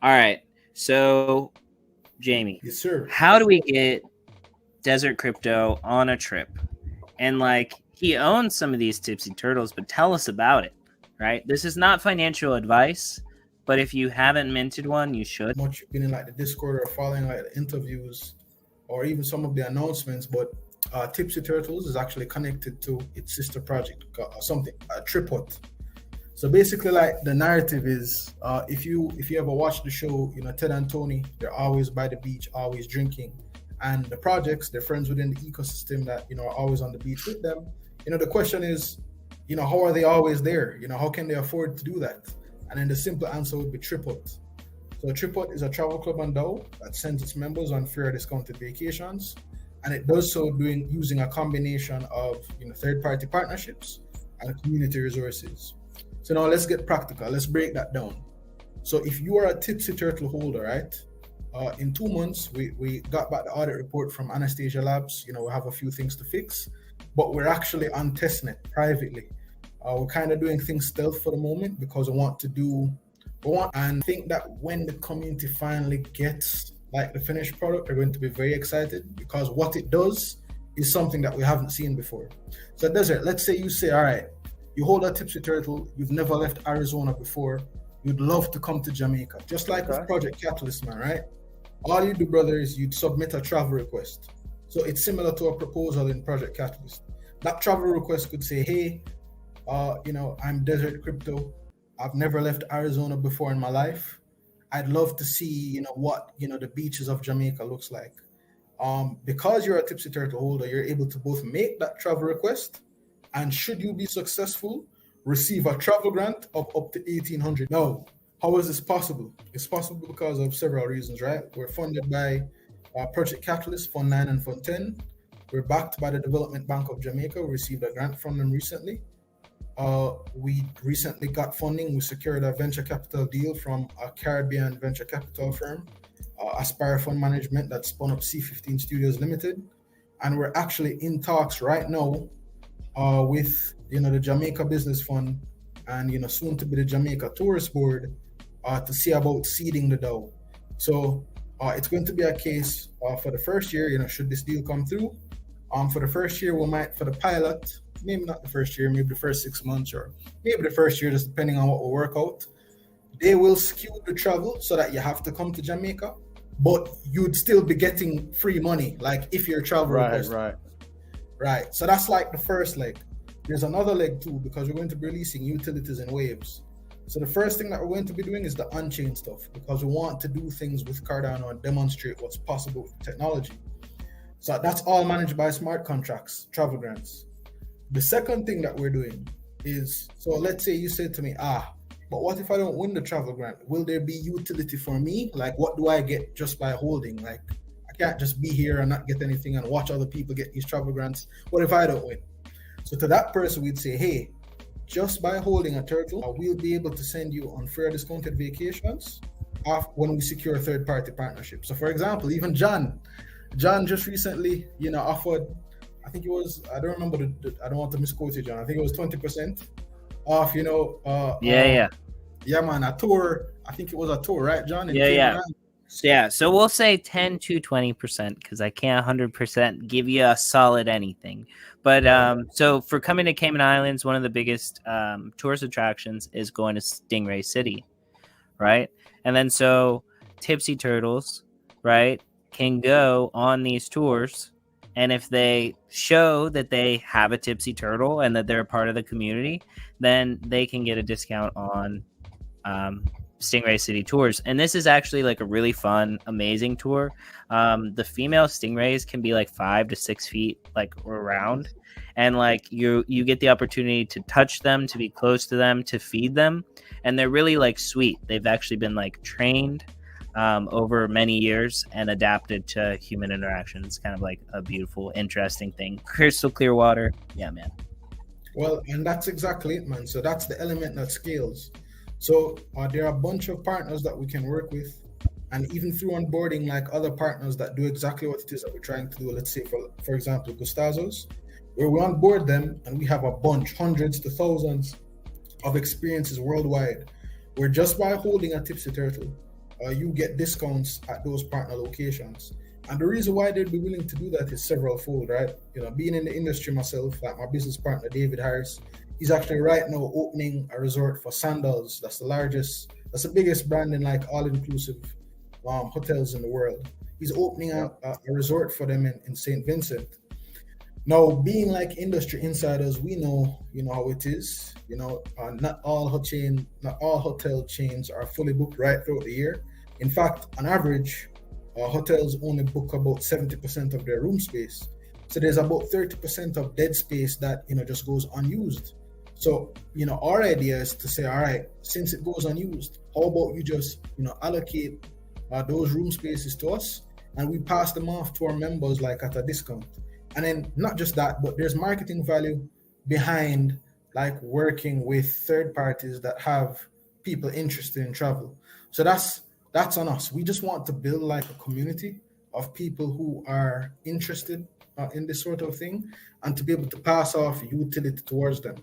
All right. So, Jamie, Yes, sir. how do we get Desert Crypto on a trip? And like, he owns some of these Tipsy Turtles, but tell us about it, right? This is not financial advice, but if you haven't minted one, you should. Much been in like the Discord or following like the interviews or even some of the announcements, but Tipsy Turtles is actually connected to its sister project, something, Tripod. So basically, like the narrative is, if you ever watch the show, Ted and Tony, they're always by the beach, always drinking, and the projects, they're friends within the ecosystem that are always on the beach with them. The question is, how are they always there? How can they afford to do that? And then the simple answer would be Tripod. So Tripod is a travel club and DAO that sends its members on fair discounted vacations, and it does so using a combination of third-party partnerships and community resources. So now let's get practical. Let's break that down. So if you are a Tipsy Turtle holder, right? In 2 months, we got back the audit report from Anastasia Labs. We have a few things to fix, but we're actually on testnet privately. We're kind of doing things stealth for the moment because we want and think that when the community finally gets like the finished product, they're going to be very excited because what it does is something that we haven't seen before. So Desert, let's say you say, all right, you hold a Tipsy Turtle, you've never left Arizona before, you'd love to come to Jamaica. Just like with Project Catalyst, man, right? All you do, brother, is you'd submit a travel request. So it's similar to a proposal in Project Catalyst. That travel request could say, hey, I'm Desert Crypto. I've never left Arizona before in my life. I'd love to see, what, the beaches of Jamaica looks like. Because you're a Tipsy Turtle holder, you're able to both make that travel request and should you be successful, receive a travel grant of up to $1,800. Now, how is this possible? It's possible because of several reasons, right? We're funded by Project Catalyst, Fund 9 and Fund 10. We're backed by the Development Bank of Jamaica. We received a grant from them recently. We recently got funding. We secured a venture capital deal from a Caribbean venture capital firm, Aspire Fund Management, that spun up C15 Studios Limited. And we're actually in talks right now with the Jamaica Business Fund and soon to be the Jamaica Tourist Board to see about seeding the DAO. So it's going to be a case for the first year, should this deal come through. For the first year, we might, for the pilot, maybe not the first year, maybe the first 6 months, or maybe the first year, just depending on what will work out. They will skew the travel so that you have to come to Jamaica, but you'd still be getting free money, like if you're traveling. Right. So that's like the first leg. There's another leg too, because we're going to be releasing utilities and waves. So the first thing that we're going to be doing is the on-chain stuff, because we want to do things with Cardano and demonstrate what's possible with technology. So that's all managed by smart contracts, travel grants. The second thing that we're doing is, so let's say you say to me, but what if I don't win the travel grant? Will there be utility for me? Like, what do I get just by holding? Like, I can't just be here and not get anything and watch other people get these travel grants. What if I don't win? So to that person, we'd say, hey, just by holding a turtle, we'll be able to send you on fair discounted vacations when we secure a third-party partnership. So for example, even John just recently, offered, I think it was, I don't remember, I don't want to misquote you, John. I think it was 20% off, yeah, man, a tour. I think it was a tour, right, John? Yeah. So we'll say 10 to 20% because I can't 100% give you a solid anything. But so for coming to Cayman Islands, one of the biggest tourist attractions is going to Stingray City, right? And then so Tipsy Turtles, right, can go on these tours, and if they show that they have a Tipsy Turtle and that they're a part of the community, then they can get a discount on Stingray City tours. And this is actually like a really fun, amazing tour. The female stingrays can be like 5 to 6 feet like around, and like you get the opportunity to touch them, to be close to them, to feed them, and they're really like sweet. They've actually been like trained over many years and adapted to human interaction. It's kind of like a beautiful, interesting thing. Crystal clear water. Yeah, man. Well, and that's exactly it, man. So that's the element that scales. So there are a bunch of partners that we can work with, and even through onboarding, like other partners that do exactly what it is that we're trying to do. Let's say, for example, Gustazos, where we onboard them and we have a bunch, hundreds to thousands of experiences worldwide, where just by holding a Tipsy Turtle, you get discounts at those partner locations. And the reason why they'd be willing to do that is several fold, right? Being in the industry myself, like my business partner David Harris, he's actually right now opening a resort for sandals. That's the biggest brand in like all-inclusive hotels in the world. He's opening a resort for them in St. Vincent. Now, being like industry insiders, we know, how it is. Not all hotel chains are fully booked right throughout the year. In fact, on average, hotels only book about 70% of their room space. So there's about 30% of dead space that just goes unused. So our idea is to say, all right, since it goes unused, how about you just allocate those room spaces to us, and we pass them off to our members like at a discount. And then not just that, but there's marketing value behind like working with third parties that have people interested in travel. So that's on us. We just want to build like a community of people who are interested in this sort of thing, and to be able to pass off utility towards them.